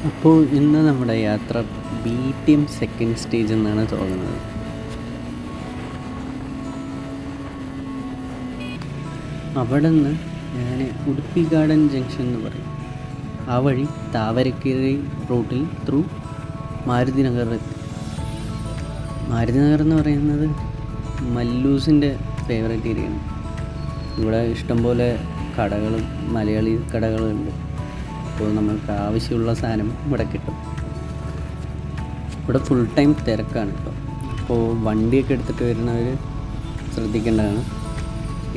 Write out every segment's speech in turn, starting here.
അപ്പോൾ ഇന്ന് നമ്മുടെ യാത്ര BTM സെക്കൻഡ് സ്റ്റേജ് എന്നാണ് തോന്നുന്നത്. അവിടെ നിന്ന് ഞാൻ ഉടുപ്പി ഗാർഡൻ ജംഗ്ഷൻ എന്ന് പറയും, ആ വഴി താവരക്കേരി റൂട്ടിൽ ത്രൂ മാരുതി നഗർ എത്തി. മാരുതി നഗർ എന്ന് പറയുന്നത് മല്ലൂസിൻ്റെ ഫേവറേറ്റ് ഏരിയയാണ്. ഇവിടെ ഇഷ്ടംപോലെ കടകളും മലയാളി കടകളുണ്ട്. അപ്പോൾ നമുക്ക് ആവശ്യമുള്ള സാധനം ഇവിടെ കിട്ടും. ഇവിടെ ഫുൾ ടൈം തിരക്കാണ് കേട്ടോ. അപ്പോൾ വണ്ടിയൊക്കെ എടുത്തിട്ട് വരുന്നവർ ശ്രദ്ധിക്കേണ്ടതാണ്.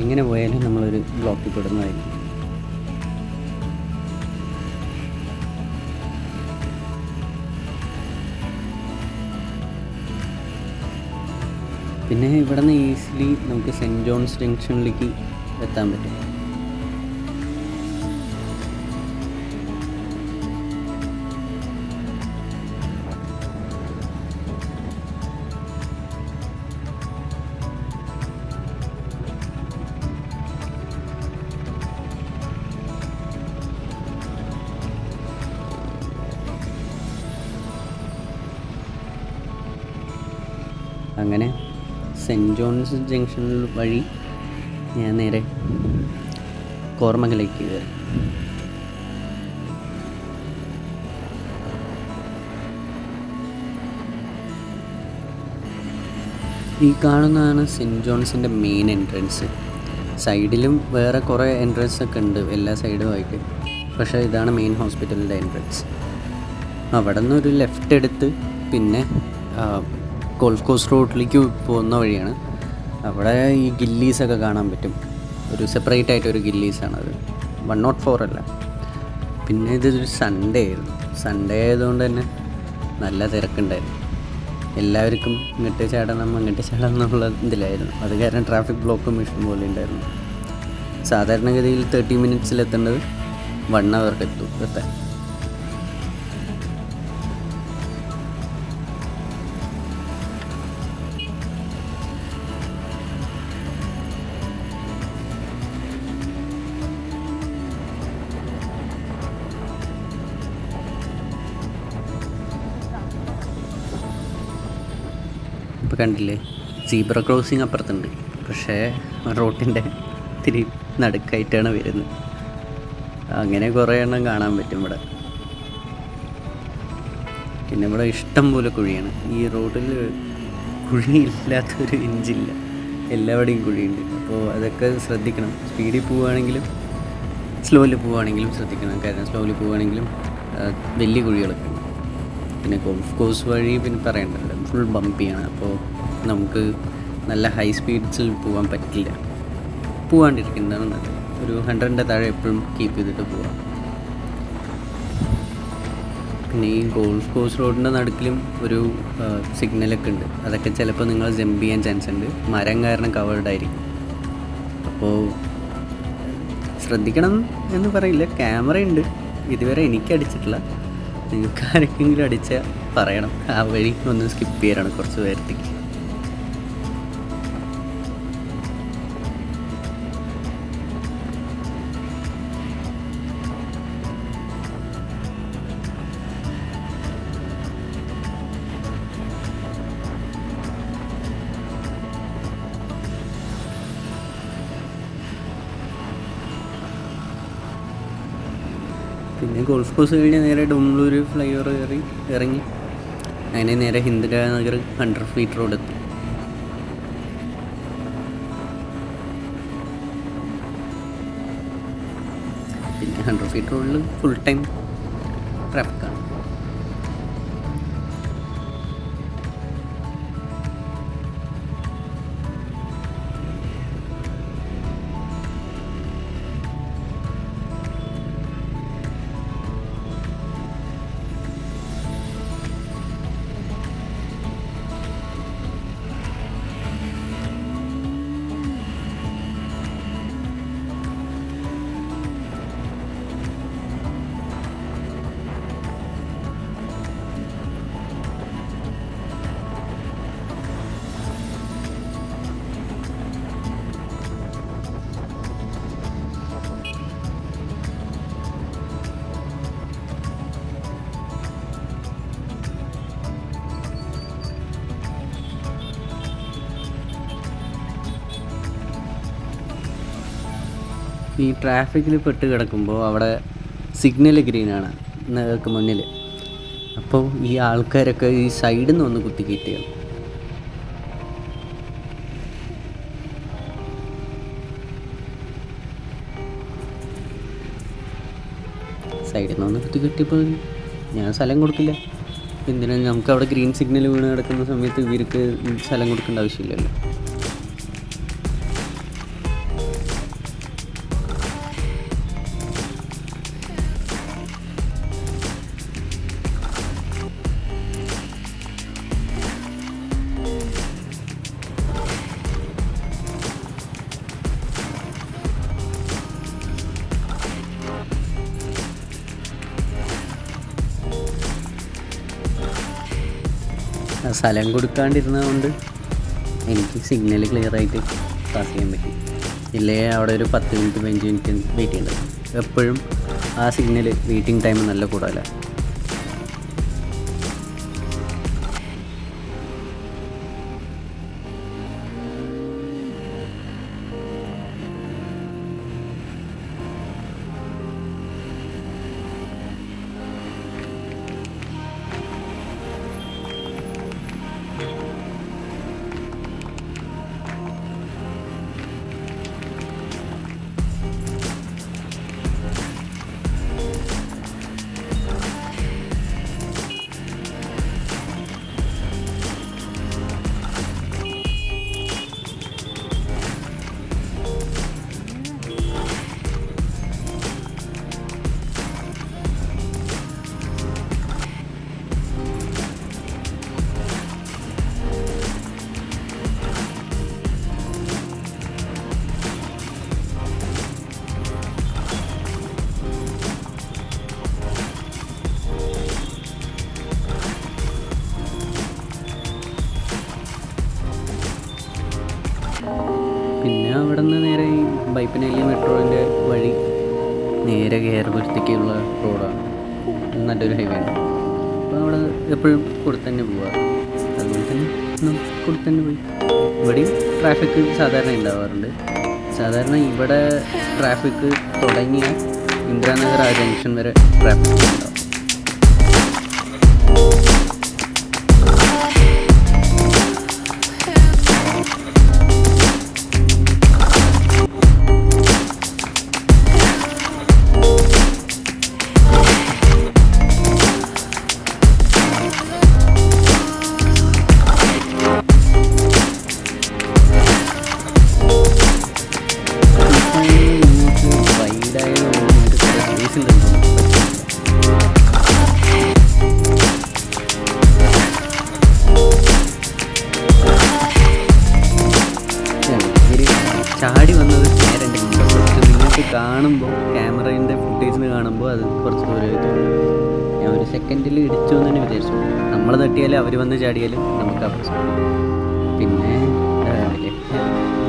എങ്ങനെ പോയാലും നമ്മളൊരു ബ്ലോക്കിൽ പെടുന്നതായിരിക്കും. പിന്നെ ഇവിടെ നിന്ന് ഈസിലി നമുക്ക് സെൻറ്റ് ജോൺസ് ജംഗ്ഷനിലേക്ക് എത്താൻ പറ്റും. അങ്ങനെ സെൻറ്റ് ജോൺസ് ജംഗ്ഷൻ വഴി ഞാൻ നേരെ കോർമംഗലേക്ക് കയറി. ഈ കാണുന്നതാണ് സെൻറ്റ് ജോൺസിൻ്റെ മെയിൻ എൻട്രൻസ്. സൈഡിലും വേറെ കുറേ എൻട്രൻസ് ഒക്കെ ഉണ്ട് എല്ലാ സൈഡുമായിട്ട്, പക്ഷേ ഇതാണ് മെയിൻ ഹോസ്പിറ്റലിൻ്റെ എൻട്രൻസ്. അവിടെ നിന്നൊരു ലെഫ്റ്റ് എടുത്ത് പിന്നെ ഗോൾഫ് കോഴ്സ് റോഡിലേക്ക് പോകുന്ന വഴിയാണ്. അവിടെ ഈ ഗില്ലീസൊക്കെ കാണാൻ പറ്റും. ഒരു സെപ്പറേറ്റ് ആയിട്ടൊരു ഗില്ലീസാണത്, 104 അല്ല. പിന്നെ ഇതൊരു സൺഡേ ആയിരുന്നു. സൺഡേ ആയതുകൊണ്ട് തന്നെ നല്ല തിരക്കുണ്ടായിരുന്നു. എല്ലാവർക്കും ഇങ്ങോട്ട് ചാടണം അങ്ങോട്ട് ചാടണം എന്നുള്ള ഇതിലായിരുന്നു. അത് കാരണം ട്രാഫിക് ബ്ലോക്കും ഇഷ്ടം പോലെ ഉണ്ടായിരുന്നു. സാധാരണഗതിയിൽ 30 മിനിറ്റ്സിൽ എത്തേണ്ടത് 1 അവർ എത്താൻ. ഇപ്പോൾ കണ്ടില്ലേ, സീബ്ര ക്രോസിങ് അപ്പുറത്തുണ്ട്, പക്ഷേ റോട്ടിൻ്റെ ഇത്തിരി നടുക്കായിട്ടാണ് വരുന്നത്. അങ്ങനെ കുറേ എണ്ണം കാണാൻ പറ്റും ഇവിടെ. പിന്നെ ഇവിടെ ഇഷ്ടം പോലെ കുഴിയാണ്. ഈ റോഡിൽ കുഴിയില്ലാത്തൊരു ഇഞ്ചില്ല, എല്ലാവിടെയും കുഴിയുണ്ട്. അപ്പോൾ അതൊക്കെ ശ്രദ്ധിക്കണം. സ്പീഡിൽ പോവുകയാണെങ്കിലും സ്ലോയിൽ പോവുകയാണെങ്കിലും ശ്രദ്ധിക്കണം. കാരണം സ്ലോയിൽ പോവുകയാണെങ്കിലും വലിയ കുഴികളൊക്കെ ഉണ്ട്. പിന്നെ ഗോൾഫ് കോഴ്സ് വഴി പിന്നെ പറയണ്ടല്ലോ, ഫുൾ ബമ്പിയാണ്. അപ്പോൾ നമുക്ക് നല്ല ഹൈ സ്പീഡ്സിൽ പോകാൻ പറ്റില്ല. പോകാണ്ടിരിക്കുന്നതാണ് നല്ലത്. ഒരു 100ൻ്റെ താഴെ എപ്പോഴും കീപ്പ് ചെയ്തിട്ട് പോകാം. പിന്നെ ഈ ഗോൾഫ് കോഴ്സ് റോഡിൻ്റെ നടുക്കിലും ഒരു സിഗ്നലൊക്കെ ഉണ്ട്. അതൊക്കെ ചിലപ്പോൾ നിങ്ങൾ ജമ്പ് ചെയ്യാൻ ചാൻസ് ഉണ്ട്. മരം കാരണം കവേർഡ് ആയിരിക്കും. അപ്പോൾ ശ്രദ്ധിക്കണം എന്ന് പറയില്ല. ക്യാമറ ഉണ്ട്, ഇതുവരെ എനിക്ക് അടിച്ചിട്ടില്ല. നിങ്ങൾക്ക് ആരെങ്കിലും അടിച്ചാൽ പറയണം. ആ വഴി ഒന്ന് സ്കിപ്പ് ചെയ്യാനാണ് കുറച്ച് പേരത്തേക്ക്. പിന്നെ ഗോൾഫ് കോഴ്സ് കഴിഞ്ഞ് നേരെ ഡോംലൂർ ഫ്ലൈ ഓവർ കയറി ഇറങ്ങി അങ്ങനെ നേരെ ഇന്ദിരാനഗർ 100 ഫീറ്റ് റോഡ് എത്തി. പിന്നെ 100 ഫീറ്റ് റോഡിൽ ഫുൾ ടൈം ട്രാഫിക്കാണ്. ഈ ട്രാഫിക്കിൽ പെട്ട് കിടക്കുമ്പോൾ അവിടെ സിഗ്നൽ ഗ്രീനാണ് നിങ്ങൾക്ക് മുന്നിൽ. അപ്പോൾ ഈ ആൾക്കാരൊക്കെ ഈ സൈഡിൽ നിന്ന് ഒന്ന് കുത്തിക്കയറ്റുകയാണ്. സൈഡിൽ നിന്ന് ഒന്ന് കുത്തിക്കയറ്റിയപ്പോൾ ഞാൻ സ്ഥലം കൊടുക്കില്ല. എന്തിനാണ് നമുക്ക് അവിടെ ഗ്രീൻ സിഗ്നൽ വീണ് കിടക്കുന്ന സമയത്ത് ഇവർക്ക് സ്ഥലം കൊടുക്കേണ്ട ആവശ്യമില്ലല്ലോ. സ്ഥലം കൊടുക്കാണ്ടിരുന്നതുകൊണ്ട് എനിക്ക് സിഗ്നൽ ക്ലിയറായിട്ട് പാസ് ചെയ്യാൻ പറ്റി. ഇല്ലേ അവിടെ ഒരു 10 മിനിറ്റ് 15 മിനിറ്റ് വെയിറ്റ് ചെയ്യേണ്ടത്. എപ്പോഴും ആ സിഗ്നൽ വെയിറ്റിംഗ് ടൈം നല്ല കൂടുതലാണ്. പിന്നെ അവിടെ നിന്ന് നേരെ ഈ ബൈപ്പനല്ലി മെട്രോൻ്റെ വഴി നേരെ കേരളത്തേക്കുള്ള റോഡാണ്. നല്ലൊരു ഹൈവേ ആണ്. അപ്പോൾ അവിടെ എപ്പോഴും കൂടെ തന്നെ പോവാറ്. അതുപോലെ തന്നെ കൂടെ തന്നെ പോയി. ഇവിടെയും ട്രാഫിക് സാധാരണ ഉണ്ടാവാറുണ്ട്. സാധാരണ ഇവിടെ ട്രാഫിക് തുടങ്ങിയ ഇന്ദിരാനഗർ ആ ജംഗ്ഷൻ വരെ ട്രാഫിക് ഉണ്ടാവും. ചാടി വന്നത് നേരെ എൻ്റെ മുമ്പ്. പക്ഷെ നിങ്ങൾക്ക് കാണുമ്പോൾ ക്യാമറേൻ്റെ ഫുട്ടേജിന് കാണുമ്പോൾ അത് കുറച്ച് ദൂരമായി തോന്നും. ഞാൻ ഒരു സെക്കൻഡിൽ ഇടിച്ചു എന്ന് തന്നെ വിചാരിച്ചു. നമ്മൾ തട്ടിയാലും അവർ വന്ന് ചാടിയാലും നമുക്ക് ആ പ്രശ്നം. പിന്നെ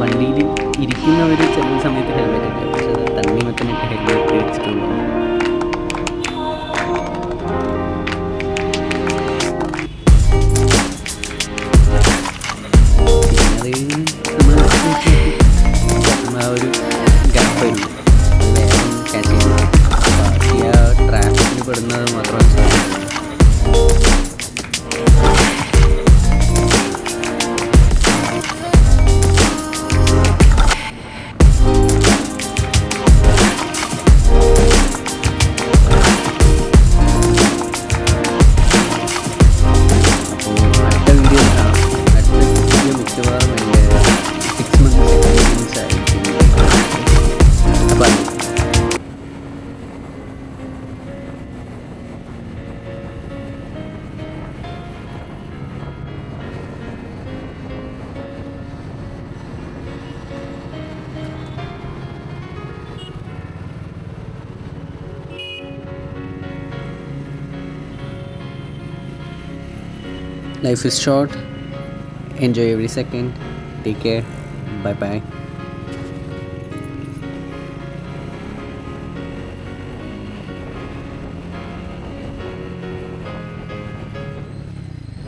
വണ്ടിയിൽ ഇരിക്കുന്നവർ ചില സമയത്ത് ഹെൽമെറ്റ് ഇല്ല. പക്ഷെ അത് തണ്ണിമത്തനിട്ട് ഹെൽമെറ്റ് വെച്ചിട്ടുള്ളൂ. ആ ഒരു ഗ്യാപ്പ് വരുന്നു, അത് വേഗം ക്യാച്ച് ചെയ്യുന്നു. ബാക്കി ആ ട്രാഫിക്കിൽ പെടുന്നത് മാത്രമാണ് സാധിക്കുന്നത്. അപ്പോൾ അടുത്ത വീഡിയോ കാണാം. അടുത്ത വീഡിയോ മിക്കവാറും എൻ്റെ 6 months എക്സ്പീരിയൻസ് ആയിരിക്കും. അപ്പോൾ life is short. Enjoy every second. Take care. Bye bye.